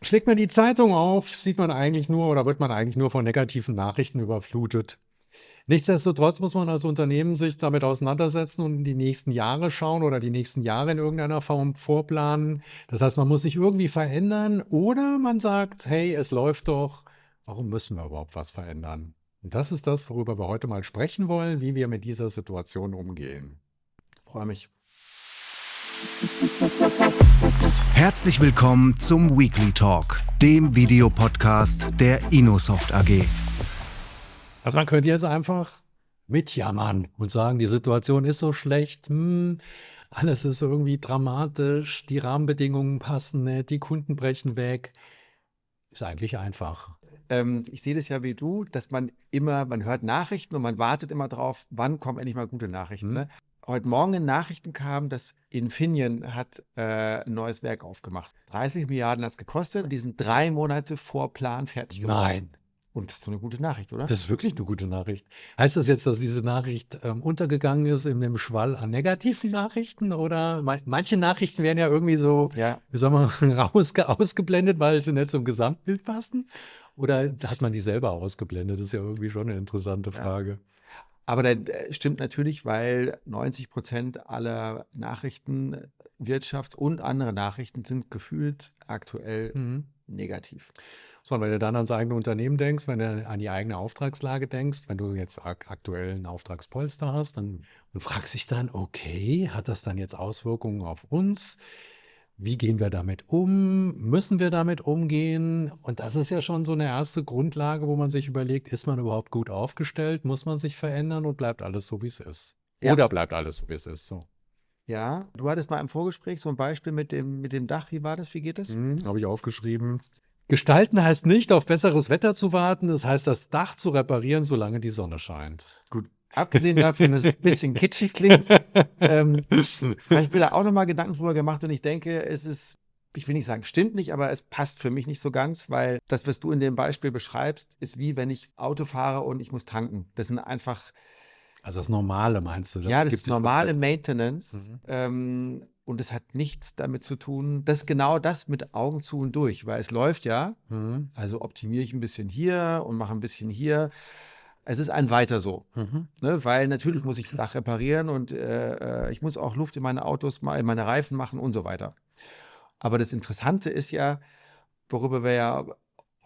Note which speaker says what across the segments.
Speaker 1: Schlägt man die Zeitung auf, sieht man eigentlich nur oder wird man eigentlich nur von negativen Nachrichten überflutet. Nichtsdestotrotz muss man als Unternehmen sich damit auseinandersetzen und in die nächsten Jahre schauen oder die nächsten Jahre in irgendeiner Form vorplanen. Das heißt, man muss sich irgendwie verändern oder man sagt, hey, es läuft doch, warum müssen wir überhaupt was verändern? Und das ist das, worüber wir heute mal sprechen wollen, wie wir mit dieser Situation umgehen.
Speaker 2: Freue mich.
Speaker 3: Herzlich willkommen zum Weekly Talk, dem Videopodcast der Inosoft AG.
Speaker 1: Also man könnte jetzt einfach mitjammern und sagen, die Situation ist so schlecht, alles ist irgendwie dramatisch, die Rahmenbedingungen passen nicht, die Kunden brechen weg. Ist eigentlich einfach.
Speaker 2: Ich sehe das ja wie du, dass man hört Nachrichten und man wartet immer drauf, wann kommen endlich mal gute Nachrichten. Ne? Heute Morgen in Nachrichten kam, dass Infineon hat ein neues Werk aufgemacht. 30 Milliarden hat es gekostet und die sind 3 Monate vor Plan fertig geworden.
Speaker 1: Nein,
Speaker 2: Und das ist so eine gute Nachricht, oder?
Speaker 1: das ist wirklich eine gute Nachricht. Heißt das jetzt, dass diese Nachricht untergegangen ist in dem Schwall an negativen Nachrichten? Oder manche Nachrichten werden ja irgendwie so,
Speaker 2: Ja.
Speaker 1: wie soll man, ausgeblendet, weil sie nicht zum Gesamtbild passen? Oder hat man die selber ausgeblendet? Das ist ja irgendwie schon eine interessante Frage.
Speaker 2: Aber das stimmt natürlich, weil 90% aller Nachrichten, Wirtschaft und andere Nachrichten sind gefühlt aktuell negativ.
Speaker 1: So, und wenn du dann ans eigene Unternehmen denkst, wenn du an die eigene Auftragslage denkst, wenn du jetzt aktuell einen Auftragspolster hast, dann und fragst dich dann, okay, hat das dann jetzt Auswirkungen auf uns? Wie gehen wir damit um? Müssen wir damit umgehen? Und das ist ja schon so eine erste Grundlage, wo man sich überlegt, ist man überhaupt gut aufgestellt? Muss man sich verändern und bleibt alles so, wie es ist?
Speaker 2: Ja.
Speaker 1: Oder bleibt alles so, wie es ist? So.
Speaker 2: Ja, du hattest mal im Vorgespräch so ein Beispiel mit dem Dach. Wie war das? Wie geht das?
Speaker 1: Habe ich aufgeschrieben. Gestalten heißt nicht, auf besseres Wetter zu warten. Das heißt, das Dach zu reparieren, solange die Sonne scheint.
Speaker 2: Gut. Abgesehen davon, dass es ein bisschen kitschig klingt, habe ich mir da auch nochmal Gedanken drüber gemacht und ich denke, ich will nicht sagen, stimmt nicht, aber es passt für mich nicht so ganz, weil das, was du in dem Beispiel beschreibst, ist wie wenn ich Auto fahre und ich muss tanken. Das sind einfach,
Speaker 1: Also das Normale meinst du?
Speaker 2: ja, das
Speaker 1: gibt's
Speaker 2: ist
Speaker 1: die
Speaker 2: normale
Speaker 1: Prozesse.
Speaker 2: Maintenance und es hat nichts damit zu tun, das ist genau das mit Augen zu und durch, weil es läuft ja, also optimiere ich ein bisschen hier und mache ein bisschen hier. Es ist ein weiter so, ne? Weil natürlich muss ich das Dach reparieren und ich muss auch Luft in meine Autos, in meine Reifen machen und so weiter. Aber das Interessante ist ja, worüber wir ja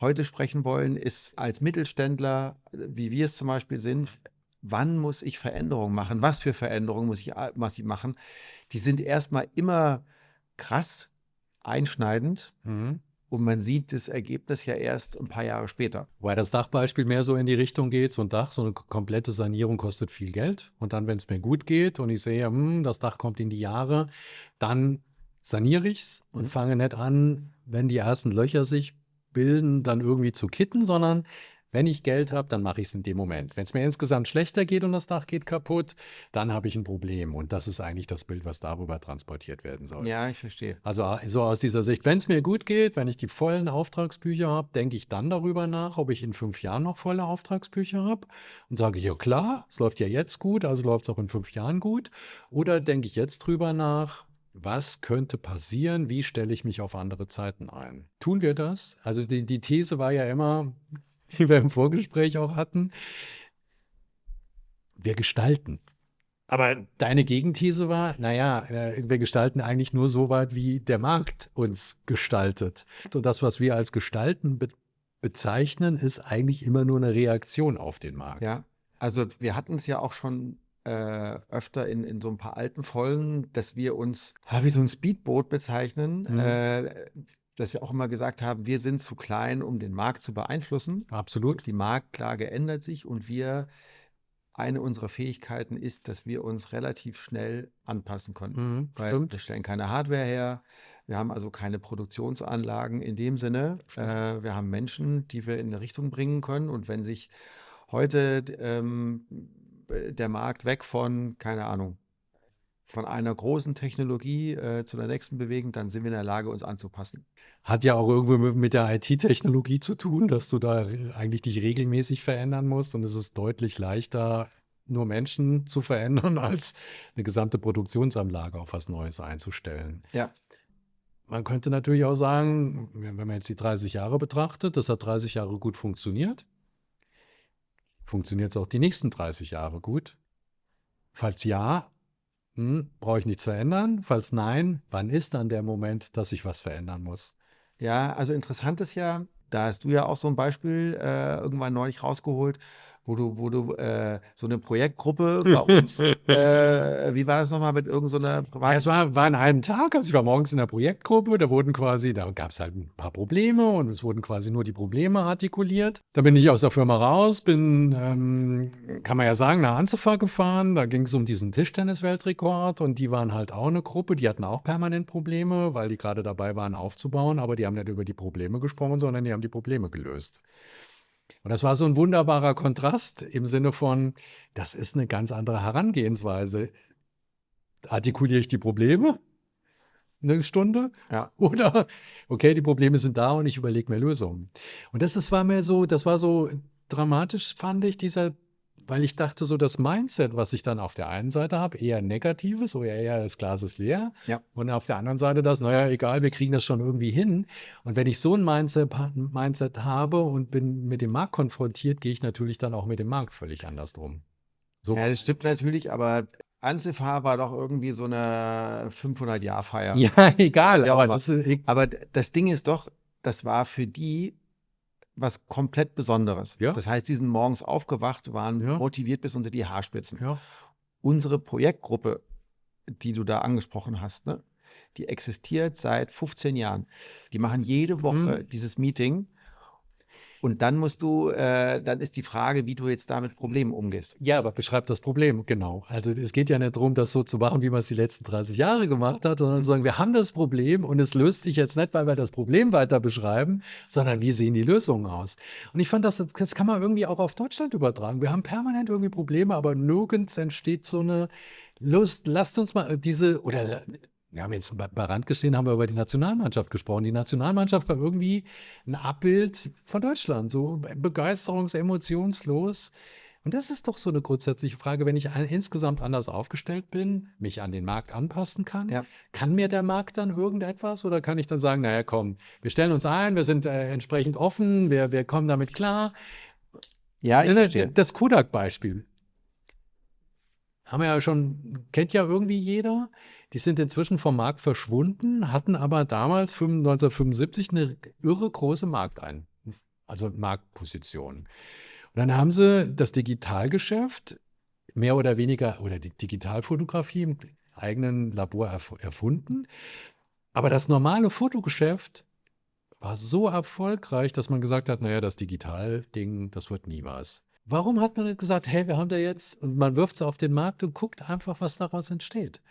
Speaker 2: heute sprechen wollen, ist als Mittelständler, wie wir es zum Beispiel sind, wann muss ich Veränderungen machen? Was für Veränderungen muss ich machen? Die sind erstmal immer krass einschneidend und man sieht das Ergebnis ja erst ein paar Jahre später.
Speaker 1: Weil das Dachbeispiel mehr so in die Richtung geht, so ein Dach, so eine komplette Sanierung kostet viel Geld. Und dann, wenn es mir gut geht und ich sehe, das Dach kommt in die Jahre, dann saniere ich es und fange nicht an, wenn die ersten Löcher sich bilden, dann irgendwie zu kitten, sondern wenn ich Geld habe, dann mache ich es in dem Moment. Wenn es mir insgesamt schlechter geht und das Dach geht kaputt, dann habe ich ein Problem. Und das ist eigentlich das Bild, was darüber transportiert werden soll.
Speaker 2: Ja, ich verstehe.
Speaker 1: Also so aus dieser Sicht, wenn es mir gut geht, wenn ich die vollen Auftragsbücher habe, denke ich dann darüber nach, ob ich in 5 Jahren noch volle Auftragsbücher habe und sage, ja klar, es läuft ja jetzt gut, also läuft es auch in 5 Jahren gut. Oder denke ich jetzt drüber nach, was könnte passieren, wie stelle ich mich auf andere Zeiten ein? Tun wir das? Also die These war ja immer, die wir im Vorgespräch auch hatten, wir gestalten. Aber deine Gegenthese war, naja, wir gestalten eigentlich nur so weit, wie der Markt uns gestaltet. Und das, was wir als Gestalten bezeichnen, ist eigentlich immer nur eine Reaktion auf den Markt.
Speaker 2: Ja, also wir hatten es ja auch schon öfter in so ein paar alten Folgen, dass wir uns wie so ein Speedboot bezeichnen, dass wir auch immer gesagt haben, wir sind zu klein, um den Markt zu beeinflussen.
Speaker 1: Absolut.
Speaker 2: Die Marktlage ändert sich und eine unserer Fähigkeiten ist, dass wir uns relativ schnell anpassen können. Weil
Speaker 1: Stimmt.
Speaker 2: wir stellen keine Hardware her, wir haben also keine Produktionsanlagen in dem Sinne. Wir haben Menschen, die wir in eine Richtung bringen können und wenn sich heute der Markt weg von, keine Ahnung, von einer großen Technologie zu der nächsten bewegen, dann sind wir in der Lage, uns anzupassen.
Speaker 1: Hat ja auch irgendwo mit der IT-Technologie zu tun, dass du da eigentlich dich regelmäßig verändern musst. Und es ist deutlich leichter, nur Menschen zu verändern, als eine gesamte Produktionsanlage auf was Neues einzustellen.
Speaker 2: Ja.
Speaker 1: man könnte natürlich auch sagen, wenn man jetzt die 30 Jahre betrachtet, das hat 30 Jahre gut funktioniert. Funktioniert es auch die nächsten 30 Jahre gut? Falls ja, brauche ich nichts verändern. Falls nein, wann ist dann der Moment, dass ich was verändern muss?
Speaker 2: Ja, also interessant ist ja, da hast du ja auch so ein Beispiel irgendwann neulich rausgeholt, wo du so eine Projektgruppe bei uns, wie war das nochmal mit irgendeiner
Speaker 1: Ja, es war an einem Tag, also ich war morgens in der Projektgruppe, da gab es halt ein paar Probleme und es wurden quasi nur die Probleme artikuliert. Da bin ich aus der Firma raus, kann man ja sagen, nach Anzufa gefahren, da ging es um diesen Tischtennis-Weltrekord und die waren halt auch eine Gruppe, die hatten auch permanent Probleme, weil die gerade dabei waren aufzubauen, aber die haben nicht über die Probleme gesprochen, sondern die haben die Probleme gelöst. Und das war so ein wunderbarer Kontrast im Sinne von, das ist eine ganz andere Herangehensweise. Artikuliere ich die Probleme eine Stunde?
Speaker 2: Ja.
Speaker 1: Oder, okay, die Probleme sind da und ich überlege mir Lösungen. Und das war so dramatisch, fand ich, weil ich dachte, so das Mindset, was ich dann auf der einen Seite habe, eher negatives oder eher das Glas ist leer.
Speaker 2: Ja.
Speaker 1: Und auf der anderen Seite naja, egal, wir kriegen das schon irgendwie hin. Und wenn ich so ein Mindset habe und bin mit dem Markt konfrontiert, gehe ich natürlich dann auch mit dem Markt völlig anders drum. So.
Speaker 2: Ja, das stimmt natürlich, aber Anzifa war doch irgendwie so eine 500-Jahr-Feier.
Speaker 1: Ja, egal.
Speaker 2: Ja,
Speaker 1: aber
Speaker 2: das Ding ist doch, das war für die was komplett Besonderes.
Speaker 1: Ja.
Speaker 2: Das heißt, die sind morgens aufgewacht, waren
Speaker 1: Ja.
Speaker 2: motiviert bis unter die Haarspitzen.
Speaker 1: ja.
Speaker 2: Unsere Projektgruppe, die du da angesprochen hast, ne, die existiert seit 15 Jahren. Die machen jede Woche dieses Meeting. Und dann dann ist die Frage, wie du jetzt da mit Problemen umgehst.
Speaker 1: Ja, aber beschreib das Problem, genau. Also es geht ja nicht darum, das so zu machen, wie man es die letzten 30 Jahre gemacht hat, sondern zu sagen, wir haben das Problem und es löst sich jetzt nicht, weil wir das Problem weiter beschreiben, sondern wie sehen die Lösungen aus? Und ich fand, das kann man irgendwie auch auf Deutschland übertragen. Wir haben permanent irgendwie Probleme, aber nirgends entsteht so eine Lust. Lasst uns mal wir haben jetzt bei Rand gesehen, haben wir über die Nationalmannschaft gesprochen. Die Nationalmannschaft war irgendwie ein Abbild von Deutschland, so begeisterungsemotionslos. Und das ist doch so eine grundsätzliche Frage, wenn ich insgesamt anders aufgestellt bin, mich an den Markt anpassen kann,
Speaker 2: Ja.
Speaker 1: kann mir der Markt dann irgendetwas oder kann ich dann sagen, naja, komm, wir stellen uns ein, wir sind entsprechend offen, wir kommen damit klar.
Speaker 2: Ja, ich verstehe.
Speaker 1: Das Kodak-Beispiel kennt ja irgendwie jeder. Die sind inzwischen vom Markt verschwunden, hatten aber damals 1975 eine irre große Marktposition. Und dann haben sie das Digitalgeschäft mehr oder weniger oder die Digitalfotografie im eigenen Labor erfunden. Aber das normale Fotogeschäft war so erfolgreich, dass man gesagt hat, naja, das Digitalding, das wird nie was. Warum hat man nicht gesagt, hey, wir haben da jetzt, und man wirft es auf den Markt und guckt einfach, was daraus entsteht.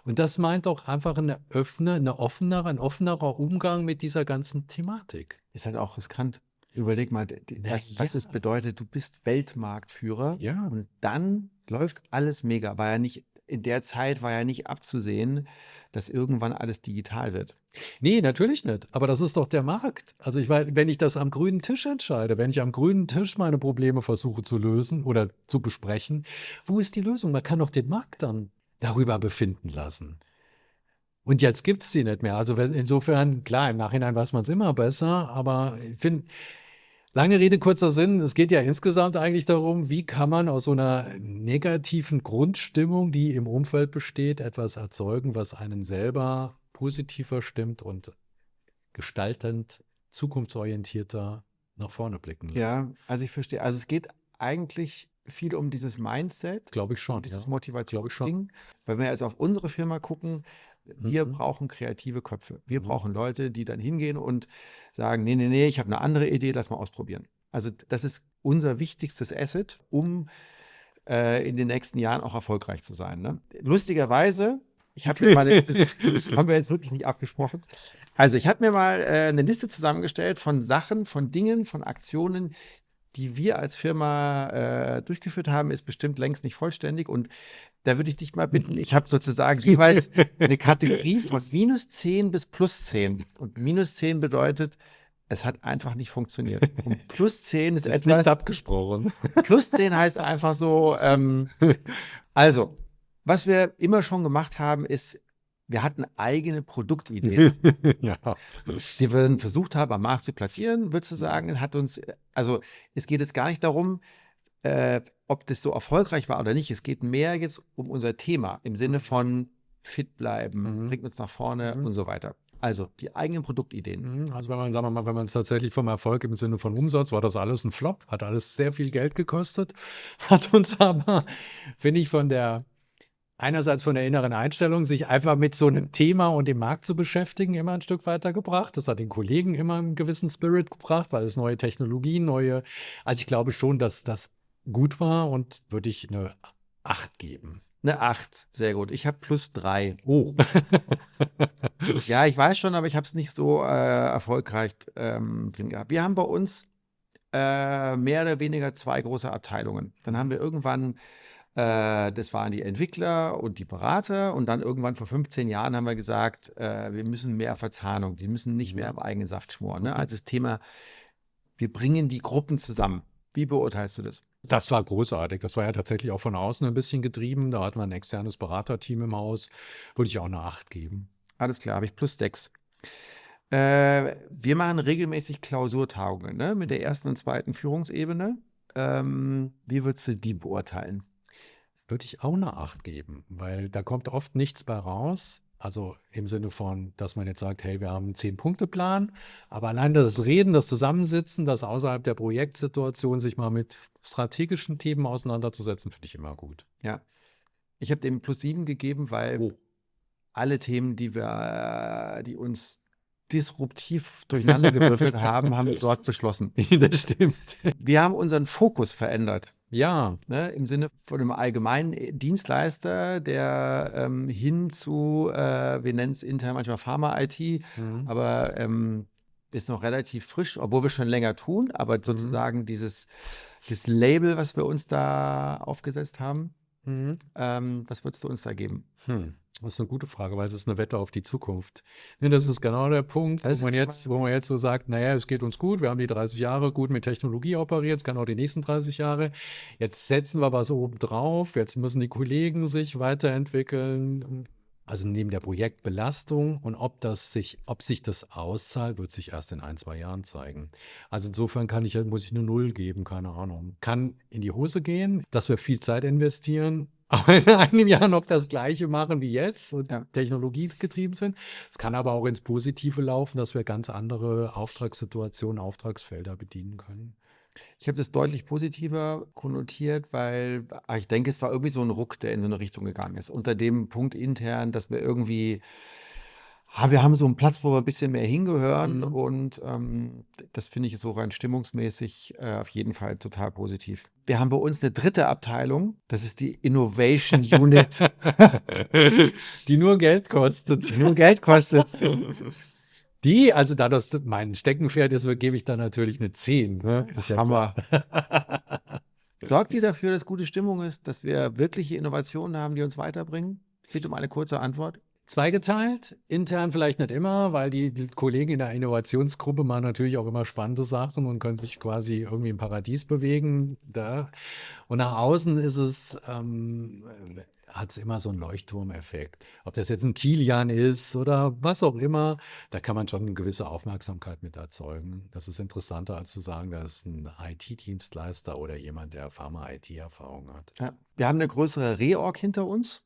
Speaker 1: Und das meint auch einfach ein offenerer Umgang mit dieser ganzen Thematik.
Speaker 2: Ist halt auch riskant. Überleg mal, was es bedeutet, du bist Weltmarktführer
Speaker 1: Ja.
Speaker 2: und dann läuft alles mega. In der Zeit war ja nicht abzusehen, dass irgendwann alles digital wird.
Speaker 1: Nee, natürlich nicht. Aber das ist doch der Markt. Also wenn ich das am grünen Tisch entscheide, wenn ich am grünen Tisch meine Probleme versuche zu lösen oder zu besprechen, wo ist die Lösung? Man kann doch den Markt dann darüber befinden lassen. Und jetzt gibt es sie nicht mehr. Also insofern, klar, im Nachhinein weiß man es immer besser, aber ich finde, lange Rede, kurzer Sinn, es geht ja insgesamt eigentlich darum, wie kann man aus so einer negativen Grundstimmung, die im Umfeld besteht, etwas erzeugen, was einen selber positiver stimmt und gestaltend, zukunftsorientierter nach vorne blicken lässt.
Speaker 2: Ja, also ich verstehe. Also es geht eigentlich viel um dieses Mindset,
Speaker 1: Glaube ich schon.
Speaker 2: um dieses
Speaker 1: Ja.
Speaker 2: Motivationsding. Wenn wir jetzt auf unsere Firma gucken, wir brauchen kreative Köpfe. Wir brauchen Leute, die dann hingehen und sagen, nee, ich habe eine andere Idee, lass mal ausprobieren. Also das ist unser wichtigstes Asset, um in den nächsten Jahren auch erfolgreich zu sein. Ne? Lustigerweise, das haben wir jetzt wirklich nicht abgesprochen. Also ich habe mir mal eine Liste zusammengestellt von Sachen, von Dingen, von Aktionen, die wir als Firma durchgeführt haben, ist bestimmt längst nicht vollständig. Und da würde ich dich mal bitten, ich habe sozusagen jeweils eine Kategorie von -10 bis +10. Und -10 bedeutet, es hat einfach nicht funktioniert. Und +10 ist
Speaker 1: Nicht
Speaker 2: etwas.
Speaker 1: abgesprochen.
Speaker 2: +10 heißt einfach so, also, was wir immer schon gemacht haben, ist wir hatten eigene Produktideen,
Speaker 1: Ja.
Speaker 2: die wir dann versucht haben, am Markt zu platzieren, würdest du sagen, hat uns, also es geht jetzt gar nicht darum, ob das so erfolgreich war oder nicht. Es geht mehr jetzt um unser Thema im Sinne von fit bleiben, bringt uns nach vorne und so weiter. Also die eigenen Produktideen.
Speaker 1: Also wenn man, sagen wir mal, wenn man es tatsächlich vom Erfolg im Sinne von Umsatz, war das alles ein Flop, hat alles sehr viel Geld gekostet, hat uns aber, finde ich, einerseits von der inneren Einstellung, sich einfach mit so einem Thema und dem Markt zu beschäftigen, immer ein Stück weitergebracht. Das hat den Kollegen immer einen gewissen Spirit gebracht, weil es neue Technologien, also ich glaube schon, dass das gut war und würde ich eine 8 geben.
Speaker 2: Eine 8, sehr gut. Ich habe +3.
Speaker 1: Oh.
Speaker 2: Ja, ich weiß schon, aber ich habe es nicht so erfolgreich drin gehabt. Wir haben bei uns mehr oder weniger 2 große Abteilungen. Dann haben wir irgendwann, das waren die Entwickler und die Berater, und dann irgendwann vor 15 Jahren haben wir gesagt, wir müssen mehr Verzahnung, die müssen nicht mehr im eigenen Saft schmoren. Ne? Also das Thema, wir bringen die Gruppen zusammen. Wie beurteilst du das?
Speaker 1: Das war großartig. Das war ja tatsächlich auch von außen ein bisschen getrieben. Da hatten wir ein externes Beraterteam im Haus. Würde ich auch eine 8 geben.
Speaker 2: Alles klar, habe ich +6. Wir machen regelmäßig Klausurtagungen, ne? Mit der ersten und zweiten Führungsebene. Wie würdest du die beurteilen?
Speaker 1: Würde ich auch eine 8 geben, weil da kommt oft nichts bei raus. Also im Sinne von, dass man jetzt sagt, hey, wir haben einen 10-Punkte-Plan, aber allein das Reden, das Zusammensitzen, das außerhalb der Projektsituation sich mal mit strategischen Themen auseinanderzusetzen, finde ich immer gut.
Speaker 2: Ja, ich habe dem +7 gegeben, weil alle Themen, die uns disruptiv durcheinandergewürfelt haben, haben wir dort beschlossen.
Speaker 1: Das stimmt.
Speaker 2: Wir haben unseren Fokus verändert.
Speaker 1: Ja.
Speaker 2: Ne, im Sinne von einem allgemeinen Dienstleister, der hin zu, wir nennen es intern manchmal Pharma-IT, aber ist noch relativ frisch, obwohl wir schon länger tun, aber sozusagen das Label, was wir uns da aufgesetzt haben, was würdest du uns da geben?
Speaker 1: Das ist eine gute Frage, weil es ist eine Wette auf die Zukunft. Ne, das ist genau der Punkt, wo man jetzt so sagt, naja, es geht uns gut, wir haben die 30 Jahre gut mit Technologie operiert, es kann auch die nächsten 30 Jahre. Jetzt setzen wir was oben drauf, jetzt müssen die Kollegen sich weiterentwickeln. Also neben der Projektbelastung, und ob sich das auszahlt, wird sich erst in 1, 2 Jahren zeigen. Also insofern muss ich eine 0 geben, keine Ahnung. Kann in die Hose gehen, dass wir viel Zeit investieren, aber in einem Jahr noch das Gleiche machen wie jetzt und technologiegetrieben sind. Es kann aber auch ins Positive laufen, dass wir ganz andere Auftragssituationen, Auftragsfelder bedienen können.
Speaker 2: Ich habe das deutlich positiver konnotiert, weil ich denke, es war irgendwie so ein Ruck, der in so eine Richtung gegangen ist. Unter dem Punkt intern, dass wir irgendwie, wir haben so einen Platz, wo wir ein bisschen mehr hingehören, und das finde ich so rein stimmungsmäßig auf jeden Fall total positiv. Wir haben bei uns eine 3. Abteilung, das ist die Innovation Unit.
Speaker 1: Die nur Geld kostet.
Speaker 2: Die nur Geld kostet.
Speaker 1: Also da das mein Steckenpferd ist, gebe ich da natürlich eine 10. Ne?
Speaker 2: Das ist ja Hammer. Sorgt die dafür, dass gute Stimmung ist, dass wir wirkliche Innovationen haben, die uns weiterbringen? Bitte um eine kurze Antwort.
Speaker 1: Zweigeteilt, intern vielleicht nicht immer, weil die Kollegen in der Innovationsgruppe machen natürlich auch immer spannende Sachen und können sich quasi irgendwie im Paradies bewegen. Und nach außen hat es immer so einen Leuchtturmeffekt. Ob das jetzt ein Kilian ist oder was auch immer, da kann man schon eine gewisse Aufmerksamkeit mit erzeugen. Das ist interessanter, als zu sagen, das ist ein IT-Dienstleister oder jemand, der Pharma-IT-Erfahrung hat.
Speaker 2: Ja, wir haben eine größere Reorg hinter uns,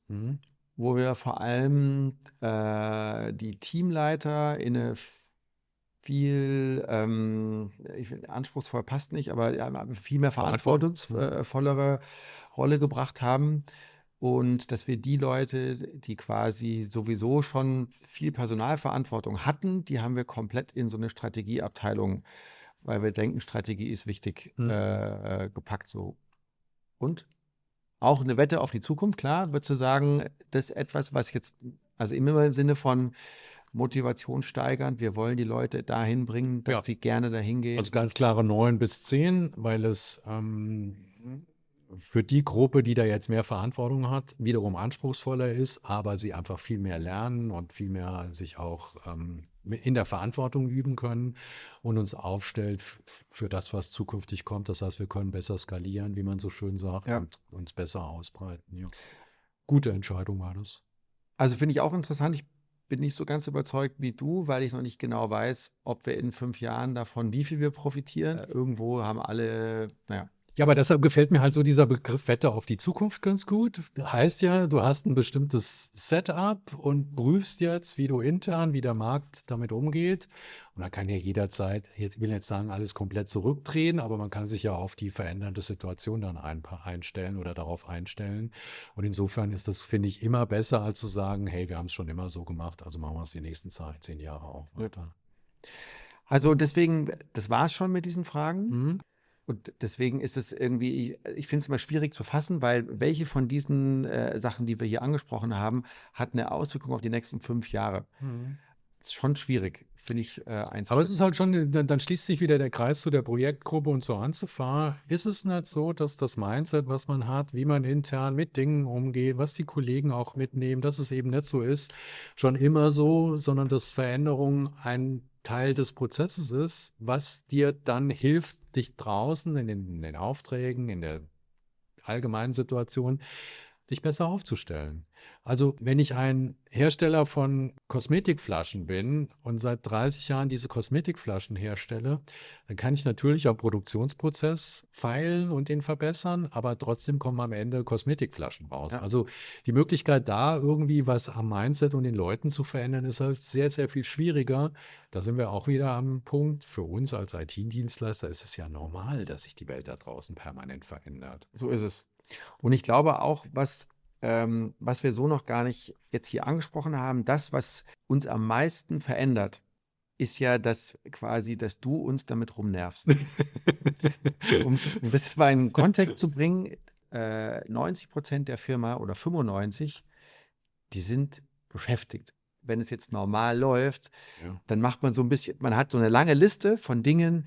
Speaker 2: wo wir vor allem die Teamleiter in eine viel, anspruchsvoll passt nicht, aber viel mehr verantwortungsvollere Rolle gebracht haben. Und dass wir die Leute, die quasi sowieso schon viel Personalverantwortung hatten, die haben wir komplett in so eine Strategieabteilung, weil wir denken, Strategie ist wichtig, gepackt so. Und auch eine Wette auf die Zukunft, klar, würdest du sagen, das ist etwas, was jetzt, also immer im Sinne von Motivation steigern, wir wollen die Leute dahin bringen, dass sie gerne dahin gehen.
Speaker 1: Also ganz klare 9 bis 10, weil es für die Gruppe, die da jetzt mehr Verantwortung hat, wiederum anspruchsvoller ist, aber sie einfach viel mehr lernen und viel mehr sich auch in der Verantwortung üben können und uns aufstellt für das, was zukünftig kommt. Das heißt, wir können besser skalieren, wie man so schön sagt, und uns besser ausbreiten. Ja. Gute Entscheidung war das.
Speaker 2: Also finde ich auch interessant. Ich bin nicht so ganz überzeugt wie du, weil ich noch nicht genau weiß, ob wir in 5 Jahren davon, wie viel wir profitieren. Irgendwo haben alle, naja.
Speaker 1: Ja, aber deshalb gefällt mir halt so dieser Begriff Wette auf die Zukunft ganz gut. Heißt ja, du hast ein bestimmtes Setup und prüfst jetzt, wie du intern, wie der Markt damit umgeht. Und da kann ja jederzeit, ich will jetzt sagen, alles komplett zurückdrehen, aber man kann sich ja auf die verändernde Situation dann einstellen oder darauf einstellen. Und insofern ist das, finde ich, immer besser, als zu sagen, hey, wir haben es schon immer so gemacht, also machen wir es die nächsten 10 Jahre auch weiter.
Speaker 2: Also deswegen, das war es schon mit diesen Fragen.
Speaker 1: Mhm.
Speaker 2: Und deswegen ist es irgendwie, ich finde es immer schwierig zu fassen, weil welche von diesen Sachen, die wir hier angesprochen haben, hat eine Auswirkung auf die nächsten 5 Jahre. Das ist schon schwierig, finde ich,
Speaker 1: Aber es ist halt schon, dann schließt sich wieder der Kreis zu der Projektgruppe und zur Anzifa. Ist es nicht so, dass das Mindset, was man hat, wie man intern mit Dingen umgeht, was die Kollegen auch mitnehmen, dass es eben nicht so ist, schon immer so, sondern dass Veränderung ein Teil des Prozesses ist, was dir dann hilft, dich draußen in den Aufträgen, in der allgemeinen Situation, dich besser aufzustellen. Also wenn ich ein Hersteller von Kosmetikflaschen bin und seit 30 Jahren diese Kosmetikflaschen herstelle, dann kann ich natürlich am Produktionsprozess feilen und den verbessern, aber trotzdem kommen am Ende Kosmetikflaschen raus.
Speaker 2: Ja.
Speaker 1: Also die Möglichkeit da irgendwie was am Mindset und den Leuten zu verändern, ist halt sehr, sehr viel schwieriger. Da sind wir auch wieder am Punkt. Für uns als IT-Dienstleister ist es ja normal, dass sich die Welt da draußen permanent verändert.
Speaker 2: So ist es. Und ich glaube auch, was wir so noch gar nicht jetzt hier angesprochen haben, das, was uns am meisten verändert, ist ja dass du uns damit rumnervst. Um das mal in den Kontext zu bringen, 90% der Firma oder 95%, die sind beschäftigt. Wenn es jetzt normal läuft, dann macht man so ein bisschen, man hat so eine lange Liste von Dingen,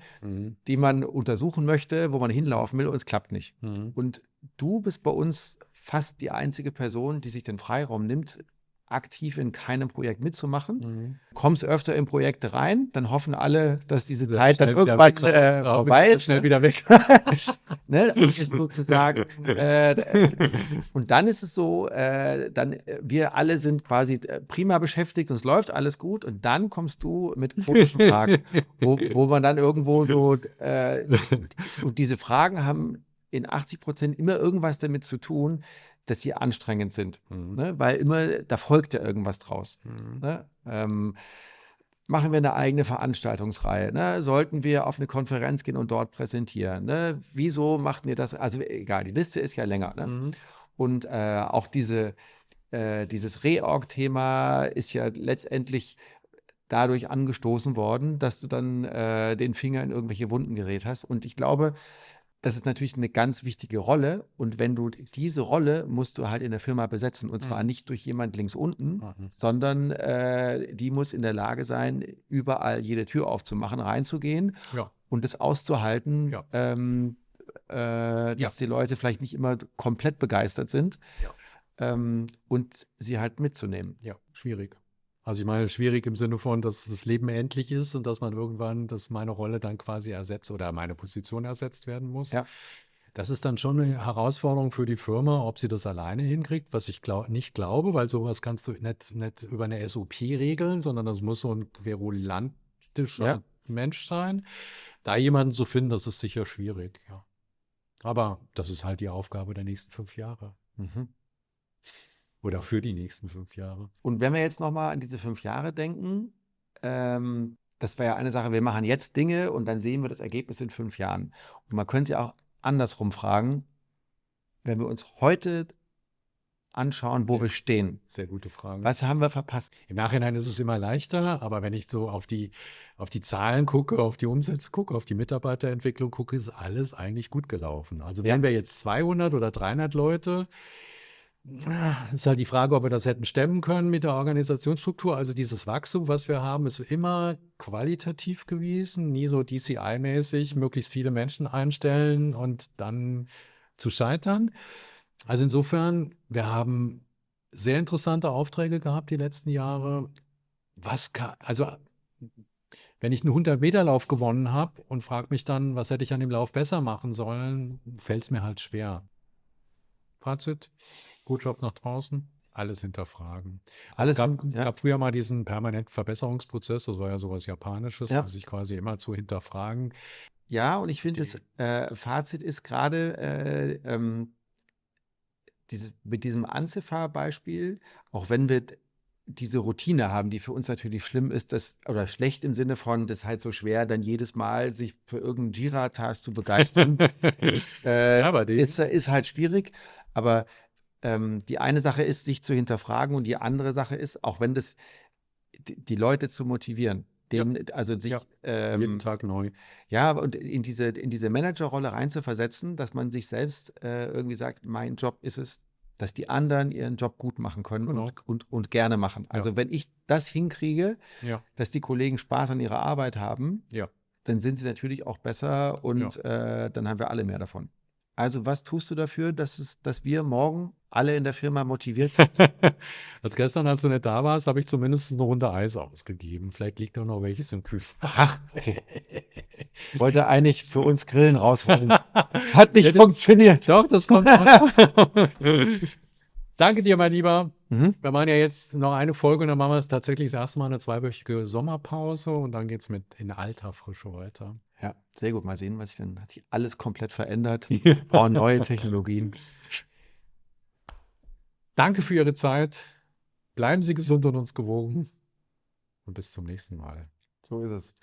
Speaker 2: die man untersuchen möchte, wo man hinlaufen will und es klappt nicht. Und du bist bei uns fast die einzige Person, die sich den Freiraum nimmt, aktiv in keinem Projekt mitzumachen. Kommst öfter in Projekte rein, dann hoffen alle, dass diese Zeit dann irgendwann vorbei ist.
Speaker 1: Schnell wieder weg.
Speaker 2: Ne, sozusagen. Und dann ist es so, wir alle sind quasi prima beschäftigt und es läuft alles gut und dann kommst du mit kritischen Fragen, wo man dann irgendwo so, und diese Fragen haben in 80% immer irgendwas damit zu tun, dass sie anstrengend sind, ne? Weil immer, da folgt ja irgendwas draus. Ne? Machen wir eine eigene Veranstaltungsreihe? Ne? Sollten wir auf eine Konferenz gehen und dort präsentieren? Ne? Wieso machten wir das? Also egal, die Liste ist ja länger. Ne? Und auch dieses Reorg-Thema ist ja letztendlich dadurch angestoßen worden, dass du dann den Finger in irgendwelche Wunden gerät hast. Und ich glaube, das ist natürlich eine ganz wichtige Rolle. Und wenn du diese Rolle musst du halt in der Firma besetzen. Und zwar nicht durch jemand links unten, sondern die muss in der Lage sein, überall jede Tür aufzumachen, reinzugehen und das auszuhalten, dass die Leute vielleicht nicht immer komplett begeistert sind und sie halt mitzunehmen.
Speaker 1: Ja, schwierig. Also ich meine, schwierig im Sinne von, dass das Leben endlich ist und dass man irgendwann, dass meine Rolle dann quasi ersetzt oder meine Position ersetzt werden muss.
Speaker 2: Ja.
Speaker 1: Das ist dann schon eine Herausforderung für die Firma, ob sie das alleine hinkriegt, was ich nicht glaube, weil sowas kannst du nicht über eine SOP regeln, sondern das muss so ein querulantischer Mensch sein. Da jemanden zu finden, das ist sicher schwierig. Ja. Aber das ist halt die Aufgabe der nächsten 5 Jahre. Oder für die nächsten 5 Jahre.
Speaker 2: Und wenn wir jetzt nochmal an diese 5 Jahre denken, das wäre ja eine Sache, wir machen jetzt Dinge und dann sehen wir das Ergebnis in 5 Jahren. Und man könnte ja auch andersrum fragen, wenn wir uns heute anschauen, wo wir stehen.
Speaker 1: Sehr gute Frage.
Speaker 2: Was haben wir verpasst?
Speaker 1: Im Nachhinein ist es immer leichter, aber wenn ich so auf die Zahlen gucke, auf die Umsätze gucke, auf die Mitarbeiterentwicklung gucke, ist alles eigentlich gut gelaufen. Also wären wir jetzt 200 oder 300 Leute, ist halt die Frage, ob wir das hätten stemmen können mit der Organisationsstruktur. Also dieses Wachstum, was wir haben, ist immer qualitativ gewesen, nie so DCI-mäßig, möglichst viele Menschen einstellen und dann zu scheitern. Also insofern, wir haben sehr interessante Aufträge gehabt die letzten Jahre. Also wenn ich einen 100-Meter-Lauf gewonnen habe und frage mich dann, was hätte ich an dem Lauf besser machen sollen, fällt es mir halt schwer. Fazit? Botschaft nach draußen? Alles hinterfragen.
Speaker 2: Alles,
Speaker 1: Es
Speaker 2: ja.
Speaker 1: gab früher mal diesen permanenten Verbesserungsprozess, das war ja sowas Japanisches,
Speaker 2: Ja.
Speaker 1: also sich quasi immer zu hinterfragen.
Speaker 2: Ja, und ich finde, das Fazit ist gerade mit diesem Anziffer-Beispiel, auch wenn wir diese Routine haben, die für uns natürlich schlimm ist, oder schlecht im Sinne von, das ist halt so schwer, dann jedes Mal sich für irgendeinen Jira-Task zu begeistern,
Speaker 1: Ja, bei denen.
Speaker 2: ist halt schwierig. Aber die eine Sache ist, sich zu hinterfragen, und die andere Sache ist, auch wenn die Leute zu motivieren, also sich
Speaker 1: Ja. Jeden Tag neu.
Speaker 2: ja, und in diese Managerrolle reinzuversetzen, dass man sich selbst irgendwie sagt, mein Job ist es, dass die anderen ihren Job gut machen können
Speaker 1: Genau.
Speaker 2: und gerne machen. Also wenn ich das hinkriege,
Speaker 1: Ja,
Speaker 2: dass die Kollegen Spaß an ihrer Arbeit haben,
Speaker 1: ja.
Speaker 2: dann sind sie natürlich auch besser, und dann haben wir alle mehr davon. Also was tust du dafür, dass wir morgen alle in der Firma motiviert sind?
Speaker 1: Als gestern, als du nicht da warst, habe ich zumindest eine Runde Eis ausgegeben. Vielleicht liegt auch noch welches im Kühlschrank.
Speaker 2: Ach, ich wollte eigentlich für uns Grillen rausholen. Hat nicht funktioniert.
Speaker 1: Doch, das kommt noch. Danke dir, mein Lieber.
Speaker 2: Mhm.
Speaker 1: Wir machen ja jetzt noch eine Folge und dann machen wir es tatsächlich das erste Mal eine 2-wöchige Sommerpause und dann geht es in alter Frische weiter.
Speaker 2: Ja, sehr gut. Mal sehen, hat sich alles komplett verändert. Wir brauchen neue Technologien.
Speaker 1: Danke für Ihre Zeit. Bleiben Sie gesund und uns gewogen. Und bis zum nächsten Mal.
Speaker 2: So ist es.